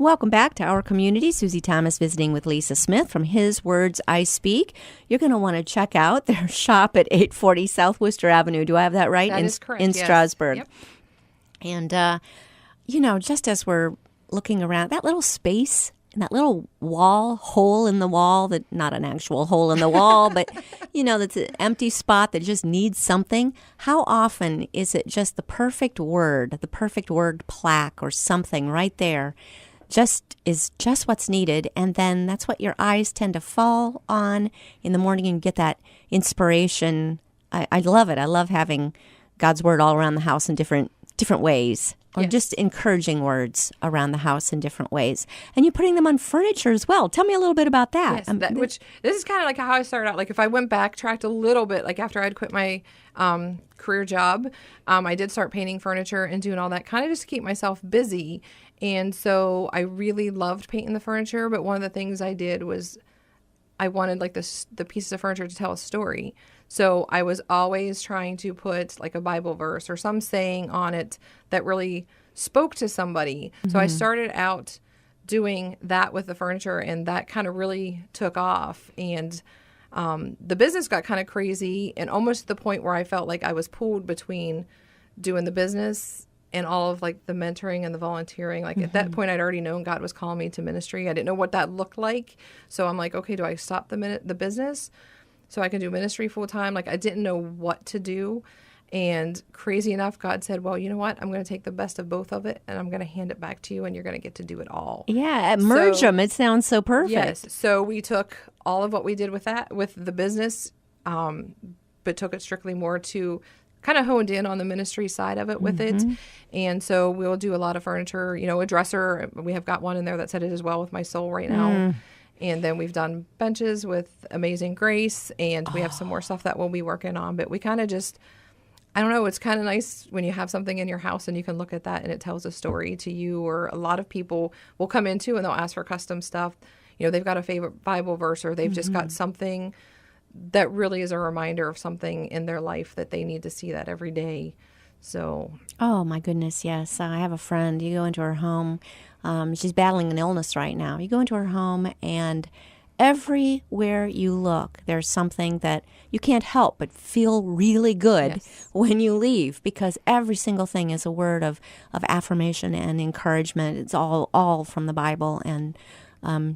Welcome back to our community. Susie Thomas visiting with Lisa Smith from His Words I Speak. You're going to want to check out their shop at 840 South Worcester Avenue. Do I have that right? That is correct, In yes. Strasburg. Yep. And, just as we're looking around, that little space, that little hole in the wall, that not an actual hole in the wall, but, that's an empty spot that just needs something. How often is it just the perfect word plaque or something right there is just what's needed, and then that's what your eyes tend to fall on in the morning, and you get that inspiration. I love it. I love having God's Word all around the house in different ways, or just encouraging words around the house in different ways. And you're putting them on furniture as well. Tell me a little bit about that. Yes, which this is kind of like how I started out. Like if I went backtracked a little bit, like after I'd quit my career job, I did start painting furniture and doing all that, kind of just to keep myself busy. And so I really loved painting the furniture, but one of the things I did was I wanted like the pieces of furniture to tell a story. So I was always trying to put like a Bible verse or some saying on it that really spoke to somebody. Mm-hmm. So I started out doing that with the furniture, and that kind of really took off. And the business got kind of crazy, and almost to the point where I felt like I was pulled between doing the business and all of like the mentoring and the volunteering. Like at that point, I'd already known God was calling me to ministry. I didn't know what that looked like. So I'm like, okay, do I stop the business so I can do ministry full time? Like I didn't know what to do. And crazy enough, God said, well, you know what? I'm going to take the best of both of it, and I'm going to hand it back to you, and you're going to get to do it all. Yeah, merge them. It sounds so perfect. Yes. So we took all of what we did with the business, but took it strictly more to kind of honed in on the ministry side of it with it. And so we'll do a lot of furniture, a dresser. We have got one in there that said it as well with my soul right now. And then we've done benches with Amazing Grace, and we have some more stuff that we'll be working on. But we kind of just, I don't know, it's kind of nice when you have something in your house and you can look at that and it tells a story to you. Or a lot of people will come into and they'll ask for custom stuff. They've got a favorite Bible verse, or they've just got something that really is a reminder of something in their life that they need to see that every day. So. Oh, my goodness, yes. I have a friend. You go into her home. She's battling an illness right now. You go into her home, and everywhere you look, there's something that you can't help but feel really good when you leave, because every single thing is a word of affirmation and encouragement. It's all from the Bible, and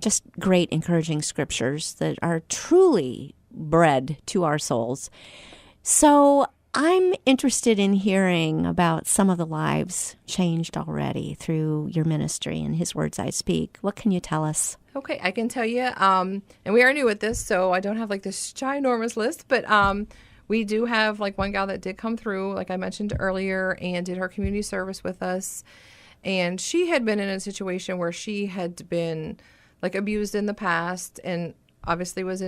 just great encouraging scriptures that are truly bread to our souls. So I'm interested in hearing about some of the lives changed already through your ministry and His Words I Speak. What can you tell us? Okay, I can tell you, and we are new at this, so I don't have like this ginormous list, but we do have like one gal that did come through, like I mentioned earlier, and did her community service with us. And she had been in a situation where she had been like abused in the past, and obviously was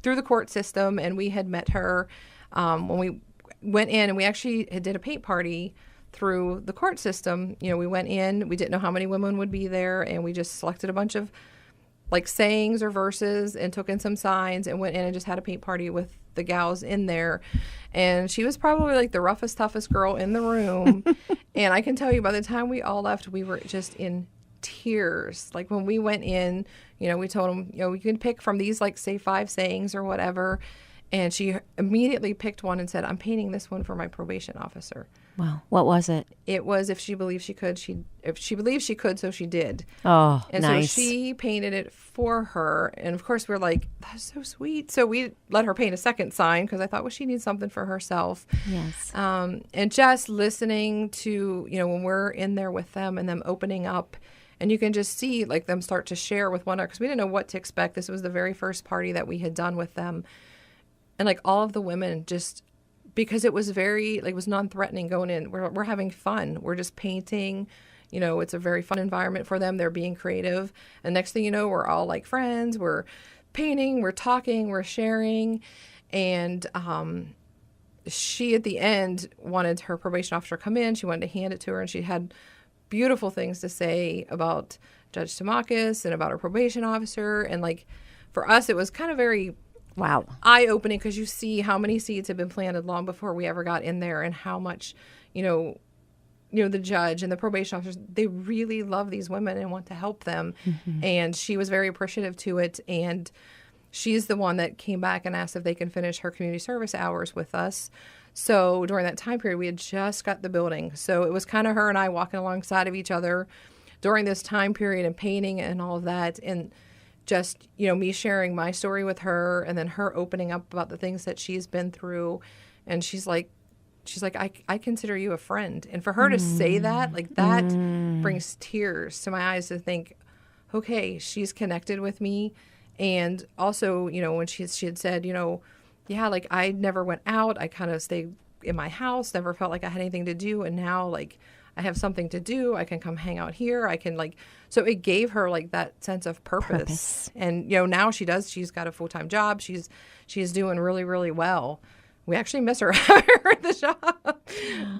through the court system. And we had met her when we went in, and we actually did a paint party through the court system. We went in, we didn't know how many women would be there, and we just selected a bunch of like sayings or verses and took in some signs and went in and just had a paint party with the gals in there. And she was probably like the roughest, toughest girl in the room. And I can tell you, by the time we all left, we were just in tears. Like when we went in, we told them, we can pick from these, like say 5 sayings or whatever. And she immediately picked one and said, I'm painting this one for my probation officer. Wow. What was it? It was, if she believed she could, if she believed she could, so she did. Oh, and nice. So she painted it for her. And of course, we're like, that's so sweet. So we let her paint a second sign, because I thought, well, she needs something for herself. Yes. And just listening to, when we're in there with them and them opening up, and you can just see like them start to share with one another, because we didn't know what to expect. This was the very first party that we had done with them. And like all of the women, just because it was very, like, it was non-threatening going in. We're having fun. We're just painting. It's a very fun environment for them. They're being creative. And next thing you know, we're all like friends. We're painting, we're talking, we're sharing. And she, at the end, wanted her probation officer to come in. She wanted to hand it to her. And she had beautiful things to say about Judge Tamakis and about her probation officer. And like, for us, it was kind of very... Wow. eye-opening, because you see how many seeds have been planted long before we ever got in there, and how much, the judge and the probation officers, they really love these women and want to help them. And she was very appreciative to it. And she's the one that came back and asked if they can finish her community service hours with us. So during that time period, we had just got the building. So it was kind of her and I walking alongside of each other during this time period and painting and all of that. And just, me sharing my story with her and then her opening up about the things that she's been through. And she's like, I consider you a friend. And for her to say that, like that brings tears to my eyes to think, okay, she's connected with me. And also, when she had said, yeah, like I never went out. I kind of stayed in my house, never felt like I had anything to do. And now like I have something to do. I can come hang out here. I can so it gave her like that sense of purpose. And, now she's got a full-time job. She's doing really, really well. We actually miss her at the shop,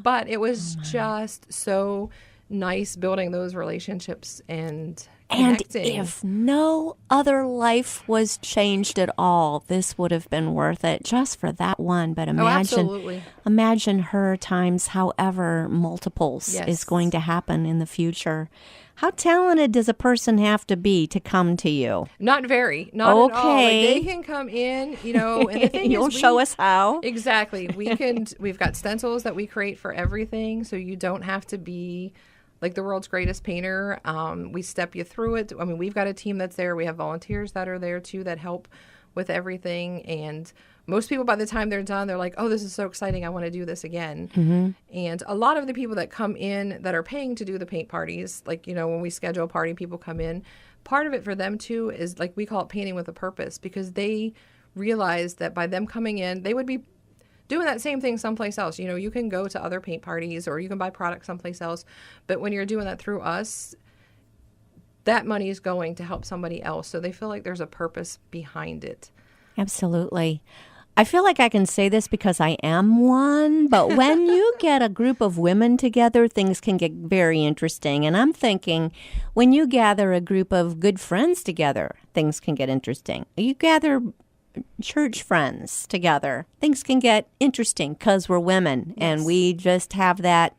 but it was just so nice building those relationships and connecting. And if no other life was changed at all, this would have been worth it just for that one. But imagine her times however multiples is going to happen in the future. How talented does a person have to be to come to you? Not very. Not at all. Like they can come in, and the thing You'll show us how. Exactly. We've got stencils that we create for everything, so you don't have to be like the world's greatest painter. We step you through it. I mean, we've got a team that's there. We have volunteers that are there too that help with everything. And most people, by the time they're done, they're like, oh, this is so exciting. I want to do this again. And a lot of the people that come in that are paying to do the paint parties, like, when we schedule a party, people come in. Part of it for them too is like we call it painting with a purpose, because they realize that by them coming in, they would be doing that same thing someplace else. You can go to other paint parties or you can buy products someplace else. But when you're doing that through us, that money is going to help somebody else. So they feel like there's a purpose behind it. Absolutely. I feel like I can say this because I am one, but when you get a group of women together, things can get very interesting. And I'm thinking when you gather a group of good friends together, things can get interesting. You gather church friends together, things can get interesting because we're women and we just have that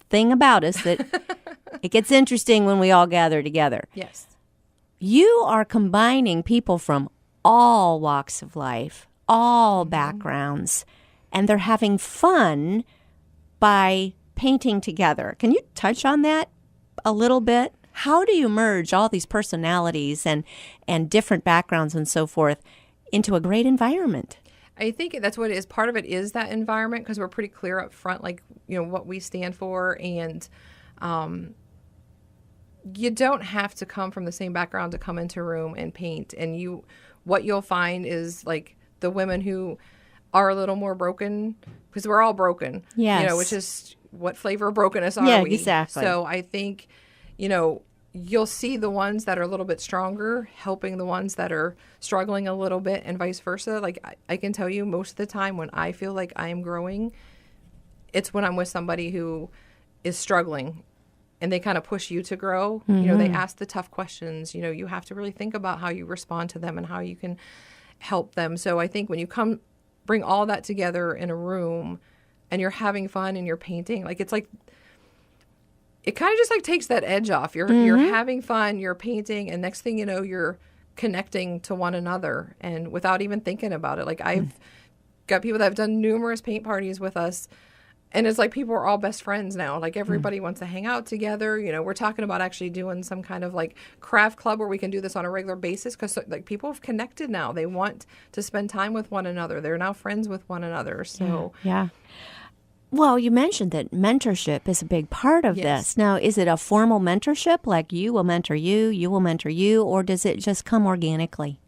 thing about us that it gets interesting when we all gather together. Yes. You are combining people from all walks of life, all backgrounds, and they're having fun by painting together. Can you touch on that a little bit? How do you merge all these personalities and different backgrounds and so forth into a great environment? I think that's what it is. Part of it is that environment, because we're pretty clear up front, like, what we stand for. And you don't have to come from the same background to come into a room and paint. And what you'll find is like the women who are a little more broken, because we're all broken, which is what flavor of brokenness are we? Exactly. So I think, you'll see the ones that are a little bit stronger helping the ones that are struggling a little bit, and vice versa. Like I can tell you, most of the time when I feel like I am growing, it's when I'm with somebody who is struggling and they kind of push you to grow. They ask the tough questions. You have to really think about how you respond to them and how you can help them. So I think when you bring all that together in a room and you're having fun and you're painting, like it kind of just like takes that edge off. You're having fun, you're painting, and next thing you know, you're connecting to one another, and without even thinking about it. Like I've got people that have done numerous paint parties with us, and it's like people are all best friends now. Like everybody wants to hang out together. We're talking about actually doing some kind of like craft club where we can do this on a regular basis, because like people have connected now. They want to spend time with one another. They're now friends with one another. So yeah. Well, you mentioned that mentorship is a big part of this. Now, is it a formal mentorship, like you will mentor you, you will mentor you, or does it just come organically?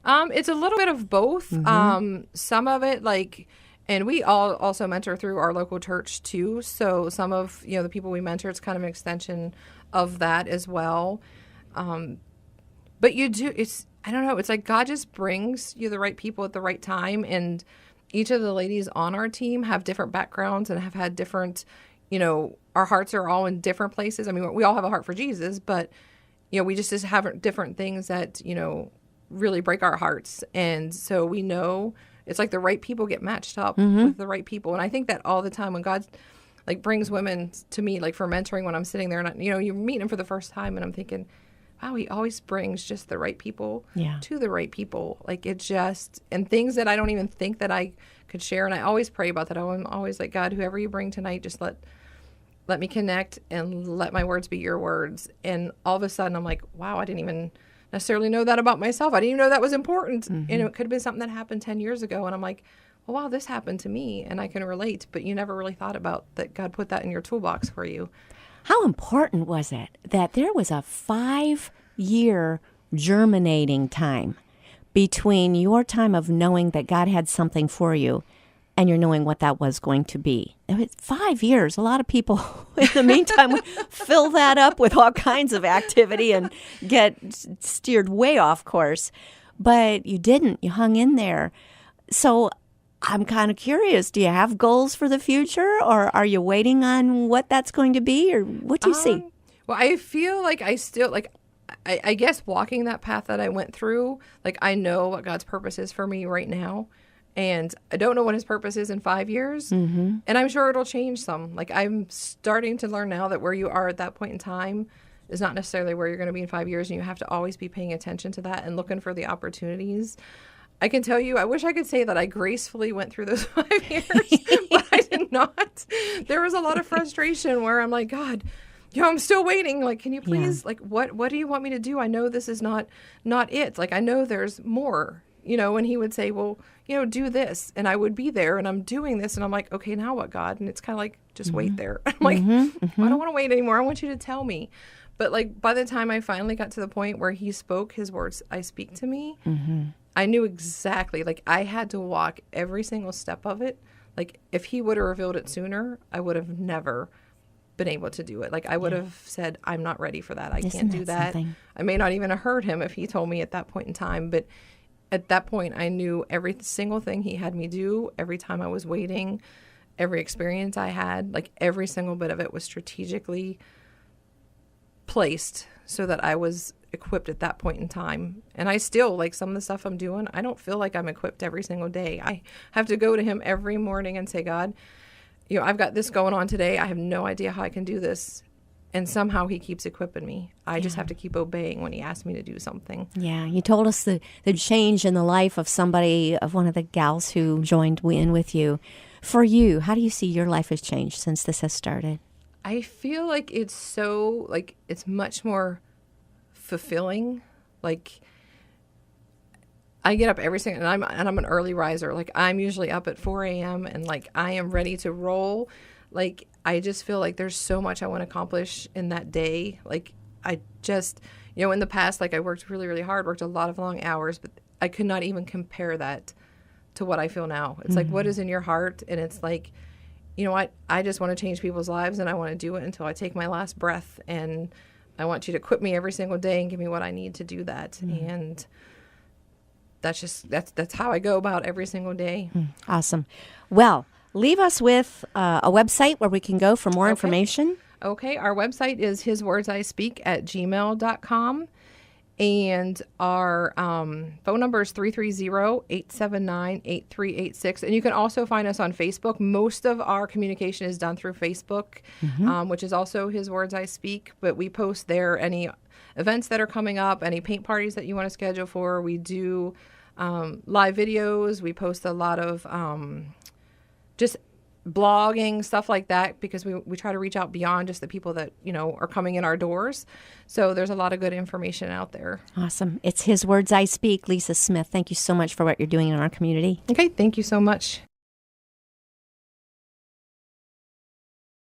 It's a little bit of both. Some of it, and we all also mentor through our local church too. So some of the people we mentor, it's kind of an extension of that as well. But I don't know. It's like God just brings you the right people at the right time, and each of the ladies on our team have different backgrounds and have had different, our hearts are all in different places. I mean, we all have a heart for Jesus, but, we just have different things that, really break our hearts. And so we know it's like the right people get matched up with the right people. And I think that all the time when God like brings women to me, like for mentoring when I'm sitting there and, you meet them for the first time and I'm thinking, wow, he always brings just the right people to the right people. Like it just, and things that I don't even think that I could share. And I always pray about that. I'm always like, God, whoever you bring tonight, just let me connect and let my words be your words. And all of a sudden I'm like, wow, I didn't even necessarily know that about myself. I didn't even know that was important. And it could have been something that happened 10 years ago. And I'm like, well, wow, this happened to me and I can relate. But you never really thought about that God put that in your toolbox for you. How important was it that there was a 5-year germinating time between your time of knowing that God had something for you and you're knowing what that was going to be? It was 5 years. A lot of people in the meantime would fill that up with all kinds of activity and get steered way off course. But you didn't. You hung in there. So I'm kind of curious. Do you have goals for the future, or are you waiting on what that's going to be, or what do you see? Well, I feel like I still, like, I guess walking that path that I went through, like, I know what God's purpose is for me right now. And I don't know what his purpose is in 5 years. And I'm sure it'll change some. Like, I'm starting to learn now that where you are at that point in time is not necessarily where you're going to be in 5 years. And you have to always be paying attention to that and looking for the opportunities. I can tell you, I wish I could say that I gracefully went through those 5 years, but I did not. There was a lot of frustration where I'm like, God, I'm still waiting. Like, can you please, like, what do you want me to do? I know this is not it. Like, I know there's more, and he would say, well, do this. And I would be there and I'm doing this. And I'm like, okay, now what, God? And it's kind of like, just wait there. I'm like, I don't want to wait anymore. I want you to tell me. But like, by the time I finally got to the point where he spoke his words, I speak to me, I knew exactly, like, I had to walk every single step of it. Like, if he would have revealed it sooner, I would have never been able to do it. Like, I would have said, I'm not ready for that. I can't do that. Something? I may not even have heard him if he told me at that point in time. But at that point, I knew every single thing he had me do, every time I was waiting, every experience I had, like, every single bit of it was strategically placed so that I was equipped at that point in time. And I still, like, some of the stuff I'm doing, I don't feel like I'm equipped every single day. I have to go to him every morning and say, God, I've got this going on today. I have no idea how I can do this. And somehow he keeps equipping me. I just have to keep obeying when he asks me to do something. Yeah, you told us the change in the life of one of the gals who joined in with you. For you, how do you see your life has changed since this has started? I feel like it's it's much more fulfilling. Like, I get up every single, and I'm an early riser. Like, I'm usually up at 4 a.m. and like I am ready to roll. Like, I just feel like there's so much I want to accomplish in that day. Like, I just, in the past, like, I worked really, really hard, worked a lot of long hours, but I could not even compare that to what I feel now. It's like, what is in your heart? And it's like, I just want to change people's lives, and I want to do it until I take my last breath. And I want you to equip me every single day and give me what I need to do that. And that's how I go about every single day. Awesome. Well, leave us with a website where we can go for more information. Okay. Our website is hiswordsiSpeak@gmail.com. And our phone number is 330-879-8386. And you can also find us on Facebook. Most of our communication is done through Facebook, which is also His Words I Speak. But we post there any events that are coming up, any paint parties that you want to schedule for. We do live videos. We post a lot of just blogging, stuff like that, because we try to reach out beyond just the people that, are coming in our doors. So there's a lot of good information out there. Awesome. It's His Words I Speak. Lisa Smith, thank you so much for what you're doing in our community. Okay, thank you so much.